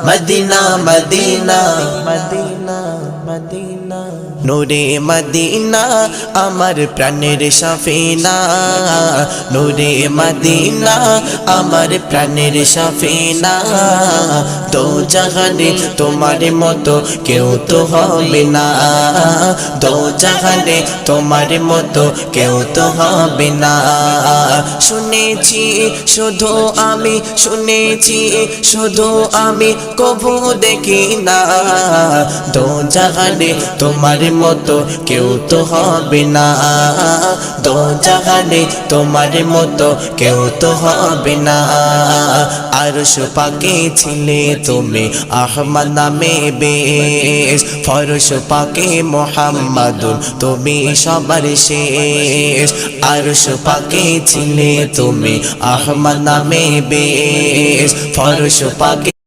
Medina Medina Medina Medina নূরে Medina আমার প্রাণের সফিনা নূরে Medina আমার প্রাণের সফিনা দো জাহানে তোমার মতো কেউ তো হবে না দো জাহানে তোমার মতো কেউ তো হবে না শুনেছি শুধু আমি শুনেছি শুধু আমি কবু দেখি না দো জাহানে তোমার মতো কেউ তো হবে না দো জাহানে তোমার মতো কেউ তো হবে না আরশ পাকে ছিলে তুমি আহমদ নামে বেশ ফরশ পাকে মুহাম্মাদুন তুমি সবার শেষ আরশ পাকে ছিলে তুমি আহমদ নামে বেশ ফরশ পাকে